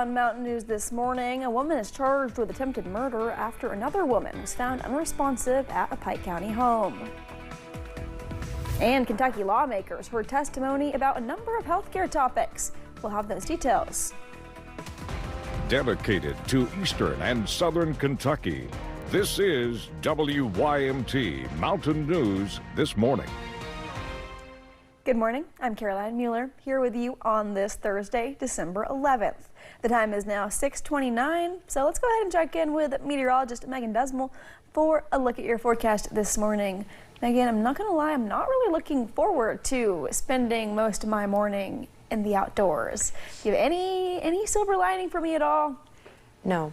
On Mountain News this morning, a woman is charged with attempted murder after another woman was found unresponsive at a Pike County home. And Kentucky lawmakers heard testimony about a number of healthcare topics. We'll have those details. Dedicated to Eastern and Southern Kentucky, this is WYMT Mountain News this morning. Good morning, I'm Caroline Mueller here with you on this Thursday, December 11th. The time is now 6:29, so let's go ahead and check in with meteorologist Megan Desmel for a look at your forecast this morning. Megan, I'm not going to lie, I'm not really looking forward to spending most of my morning in the outdoors. Do you have any silver lining for me at all? No.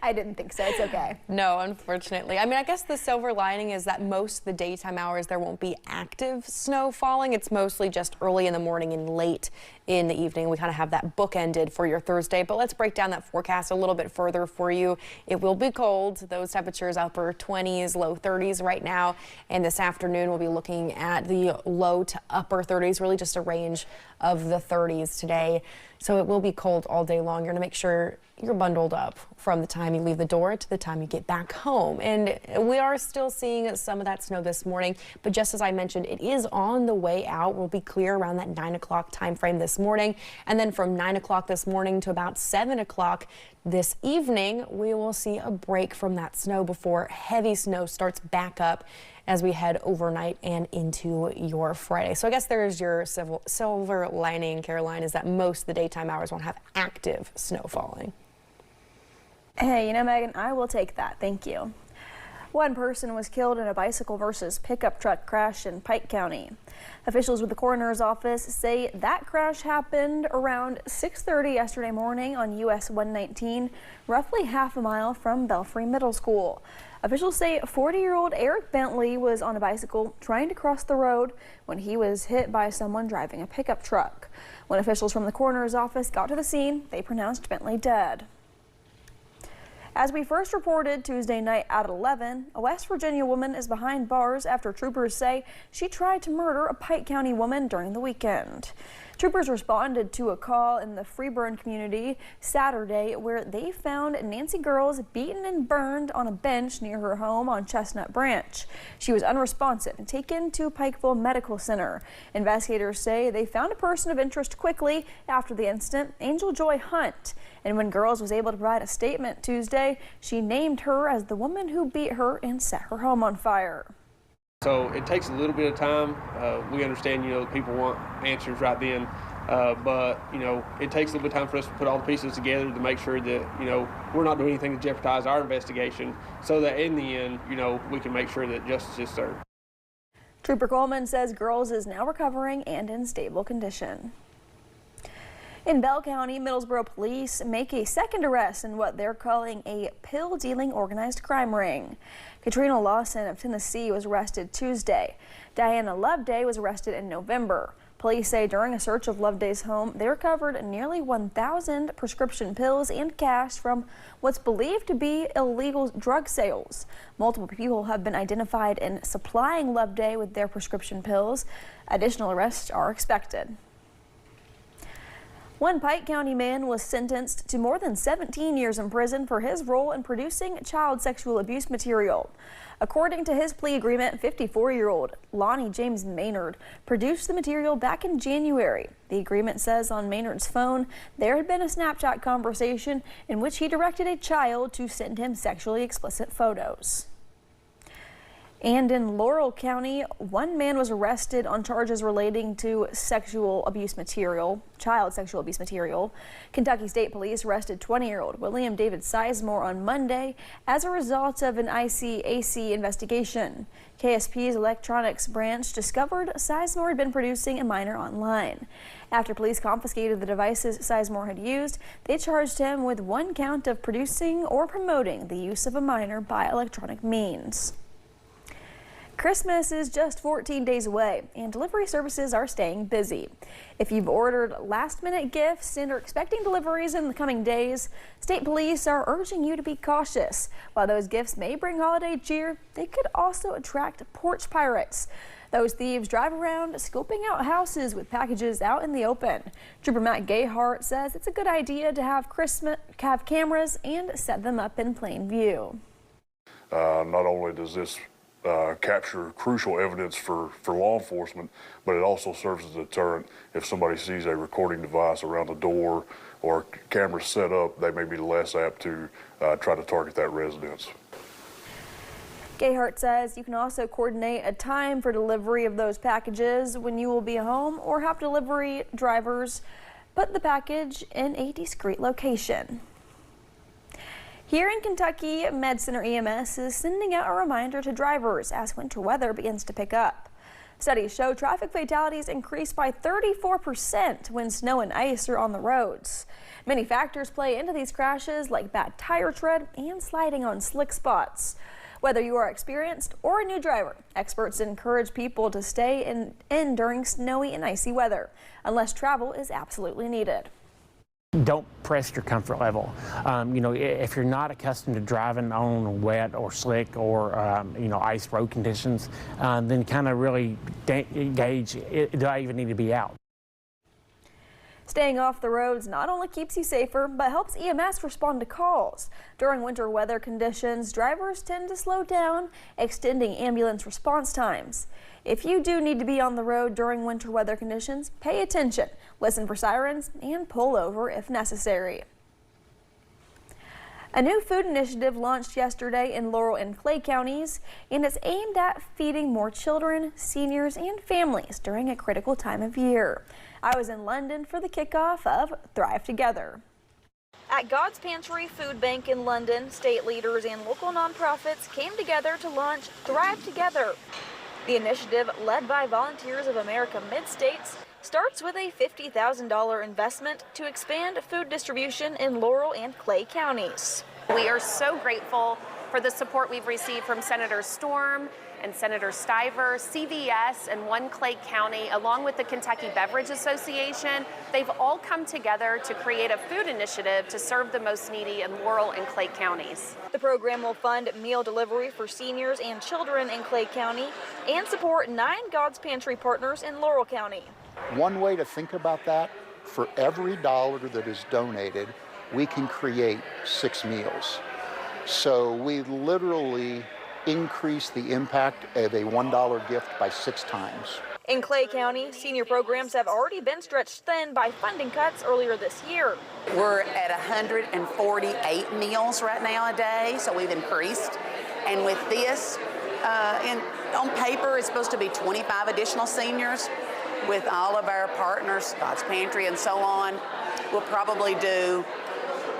I didn't think so. It's okay. No, unfortunately. I mean, I guess the silver lining is that most of the daytime hours there won't be active snow falling. It's mostly just early in the morning and late in the evening. We kind of have that bookended for your Thursday, but let's break down that forecast a little bit further for you. It will be cold. Those temperatures upper 20s, low 30s right now. And this afternoon we'll be looking at the low to upper 30s, really just a range of the 30s today. So it will be cold all day long. You're going to make sure you're bundled up from the time you leave the door to the time you get back home. And we are still seeing some of that snow this morning, but just as I mentioned, it is on the way out. We'll be clear around that 9 o'clock time frame this morning. And then from 9 o'clock this morning to about 7 o'clock this evening, we will see a break from that snow before heavy snow starts back up as we head overnight and into your Friday. So I guess there's your silver lining, Caroline, is that most of the daytime hours won't have active snow falling. Hey, you know, Megan, I will take that. Thank you. One person was killed in a bicycle versus pickup truck crash in Pike County. Officials with the coroner's office say that crash happened around 6:30 yesterday morning on US 119, roughly half a mile from Belfry Middle School. Officials say 40-year-old Eric Bentley was on a bicycle trying to cross the road when he was hit by someone driving a pickup truck. When officials from the coroner's office got to the scene, they pronounced Bentley dead. As we first reported Tuesday night at 11, a West Virginia woman is behind bars after troopers say she tried to murder a Pike County woman during the weekend. Troopers responded to a call in the Freeburn community Saturday where they found Nancy Girls beaten and burned on a bench near her home on Chestnut Branch. She was unresponsive and taken to Pikeville Medical Center. Investigators say they found a person of interest quickly after the incident, Angel Joy Hunt. And when Girls was able to provide a statement Tuesday, she named her as the woman who beat her and set her home on fire. So it takes a little bit of time. We understand, people want answers right then, but, it takes a little bit of time for us to put all the pieces together to make sure that, we're not doing anything to jeopardize our investigation so that in the end, we can make sure that justice is served. Trooper Coleman says Girls is now recovering and in stable condition. In Bell County, Middlesboro police make a second arrest in what they're calling a pill-dealing organized crime ring. Katrina Lawson of Tennessee was arrested Tuesday. Diana Loveday was arrested in November. Police say during a search of Loveday's home, they recovered nearly 1,000 prescription pills and cash from what's believed to be illegal drug sales. Multiple people have been identified in supplying Loveday with their prescription pills. Additional arrests are expected. One Pike County man was sentenced to more than 17 years in prison for his role in producing child sexual abuse material. According to his plea agreement, 54-year-old Lonnie James Maynard produced the material back in January. The agreement says on Maynard's phone there had been a Snapchat conversation in which he directed a child to send him sexually explicit photos. And in Laurel County, one man was arrested on charges relating to child sexual abuse material. Kentucky State Police arrested 20-year-old William David Sizemore on Monday as a result of an ICAC investigation. KSP's electronics branch discovered Sizemore had been producing a minor online. After police confiscated the devices Sizemore had used, they charged him with one count of producing or promoting the use of a minor by electronic means. Christmas is just 14 days away, and delivery services are staying busy. If you've ordered last-minute gifts and are expecting deliveries in the coming days, state police are urging you to be cautious. While those gifts may bring holiday cheer, they could also attract porch pirates. Those thieves drive around scoping out houses with packages out in the open. Trooper Matt Gayhart says it's a good idea to have cameras and set them up in plain view. Not only does this capture crucial evidence for law enforcement, but it also serves as a deterrent. If somebody sees a recording device around the door or cameras set up, they may be less apt to try to target that residence. Gayhart says you can also coordinate a time for delivery of those packages when you will be home, or have delivery drivers put the package in a discreet location. Here in Kentucky, Med Center EMS is sending out a reminder to drivers as winter weather begins to pick up. Studies show traffic fatalities increase by 34% when snow and ice are on the roads. Many factors play into these crashes, like bad tire tread and sliding on slick spots. Whether you are experienced or a new driver, experts encourage people to stay in during snowy and icy weather, unless travel is absolutely needed. Don't press your comfort level. If you're not accustomed to driving on wet or slick or ice road conditions, then kind of really gauge, do I even need to be out? Staying off the roads not only keeps you safer, but helps EMS respond to calls. During winter weather conditions, drivers tend to slow down, extending ambulance response times. If you do need to be on the road during winter weather conditions, pay attention, listen for sirens, and pull over if necessary. A new food initiative launched yesterday in Laurel and Clay counties, and it's aimed at feeding more children, seniors, and families during a critical time of year. I was in London for the kickoff of Thrive Together. At God's Pantry Food Bank in London, state leaders and local nonprofits came together to launch Thrive Together. The initiative, led by Volunteers of America Mid-States, starts with a $50,000 investment to expand food distribution in Laurel and Clay counties. We are so grateful for the support we've received from Senator Storm and Senator Stiver, CVS, and One Clay County, along with the Kentucky Beverage Association. They've all come together to create a food initiative to serve the most needy in Laurel and Clay counties. The program will fund meal delivery for seniors and children in Clay County and support 9 God's Pantry partners in Laurel County. One way to think about that, for every dollar that is donated, we can create 6 meals. So we literally increase the impact of a $1 gift by 6 times. In Clay County, senior programs have already been stretched thin by funding cuts earlier this year. We're at 148 meals right now a day, so we've increased. And with this, on paper, it's supposed to be 25 additional seniors. With all of our partners, God's Pantry and so on, we'll probably do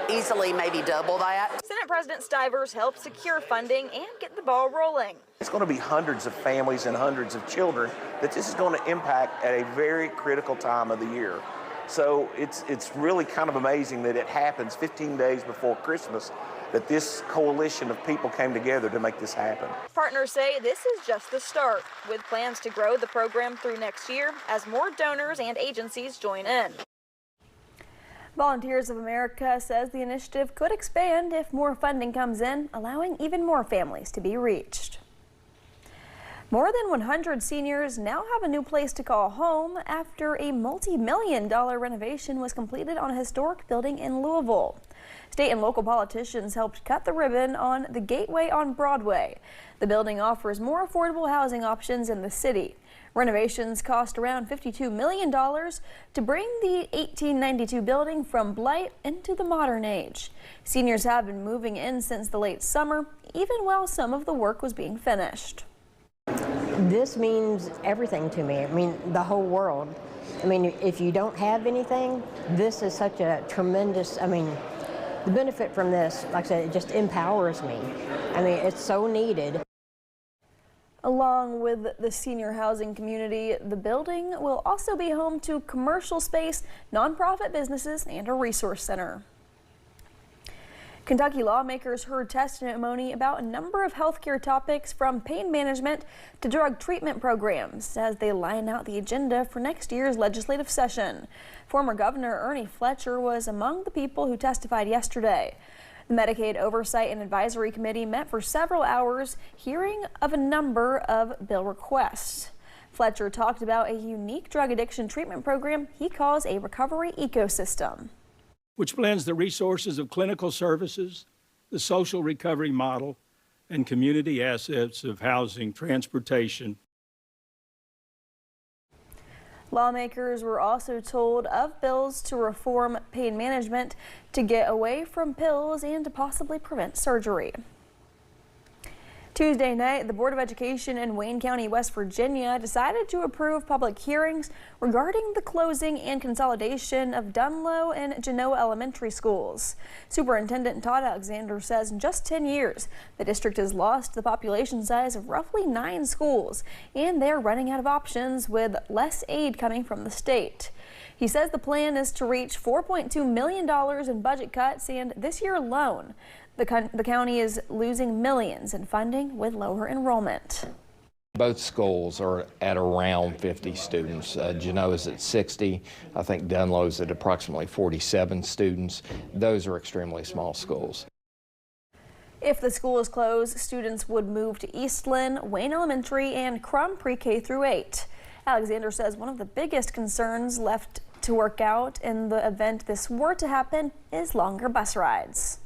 easily maybe double that. Senate President Stivers helped secure funding and get the ball rolling. It's going to be hundreds of families and hundreds of children that this is going to impact at a very critical time of the year. So it's really kind of amazing that it happens 15 days before Christmas, that this coalition of people came together to make this happen. Partners say this is just the start, with plans to grow the program through next year as more donors and agencies join in. Volunteers of America says the initiative could expand if more funding comes in, allowing even more families to be reached. More than 100 seniors now have a new place to call home after a multi-million-dollar renovation was completed on a historic building in Louisville. State and local politicians helped cut the ribbon on the Gateway on Broadway. The building offers more affordable housing options in the city. Renovations cost around $52 million to bring the 1892 building from blight into the modern age. Seniors have been moving in since the late summer, even while some of the work was being finished. This means everything to me. I mean, the whole world. I mean, if you don't have anything, this is such a tremendous, the benefit from this, like I said, it just empowers me. I mean, it's so needed. Along with the senior housing community, the building will also be home to commercial space, nonprofit businesses, and a resource center. Kentucky lawmakers heard testimony about a number of healthcare topics, from pain management to drug treatment programs, as they line out the agenda for next year's legislative session. Former Governor Ernie Fletcher was among the people who testified yesterday. The Medicaid Oversight and Advisory Committee met for several hours, hearing of a number of bill requests. Fletcher talked about a unique drug addiction treatment program he calls a recovery ecosystem, which blends the resources of clinical services, the social recovery model, and community assets of housing, transportation. Lawmakers were also told of bills to reform pain management to get away from pills and to possibly prevent surgery. Tuesday night, the Board of Education in Wayne County, West Virginia decided to approve public hearings regarding the closing and consolidation of Dunlow and Genoa elementary schools. Superintendent Todd Alexander says in just 10 years, the district has lost the population size of roughly 9 schools, and they're running out of options with less aid coming from the state. He says the plan is to reach $4.2 million in budget cuts, and this year alone, the county is losing millions in funding with lower enrollment. Both schools are at around 50 students. Genoa's at 60. I think Dunlow's at approximately 47 students. Those are extremely small schools. If the school is closed, students would move to Eastland, Wayne Elementary, and Crum Pre-K through 8. Alexander says one of the biggest concerns left to work out in the event this were to happen is longer bus rides.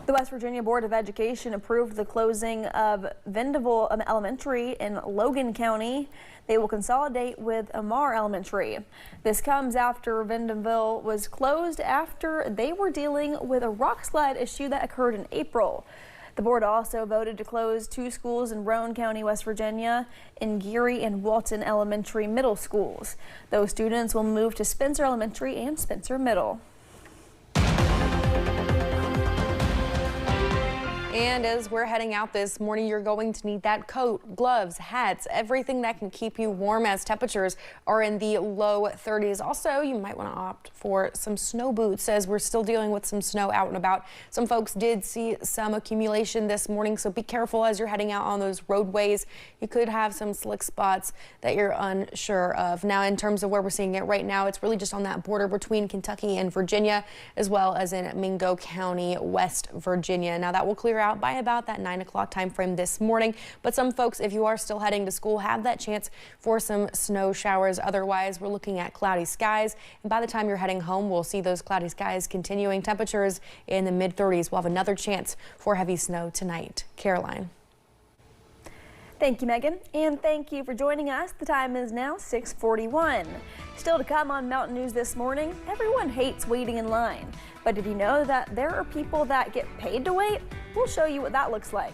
The West Virginia Board of Education approved the closing of Vanderbilt Elementary in Logan County. They will consolidate with Amar Elementary. This comes after Vanderbilt was closed after they were dealing with a rock slide issue that occurred in April. The board also voted to close 2 schools in Roane County, West Virginia, in Geary and Walton Elementary middle schools. Those students will move to Spencer Elementary and Spencer Middle. And as we're heading out this morning, you're going to need that coat, gloves, hats, everything that can keep you warm as temperatures are in the low 30s. Also, you might want to opt for some snow boots as we're still dealing with some snow out and about. Some folks did see some accumulation this morning, so be careful as you're heading out on those roadways. You could have some slick spots that you're unsure of. Now, in terms of where we're seeing it right now, it's really just on that border between Kentucky and Virginia, as well as in Mingo County, West Virginia. Now, that will clear out by about that 9 o'clock time frame this morning. But some folks, if you are still heading to school, have that chance for some snow showers. Otherwise, we're looking at cloudy skies. And by the time you're heading home, we'll see those cloudy skies continuing. Temperatures in the mid 30s. We'll have another chance for heavy snow tonight. Caroline. Thank you, Megan, and thank you for joining us. The time is now 6:41. Still to come on Mountain News this morning, everyone hates waiting in line. But did you know that there are people that get paid to wait? We'll show you what that looks like.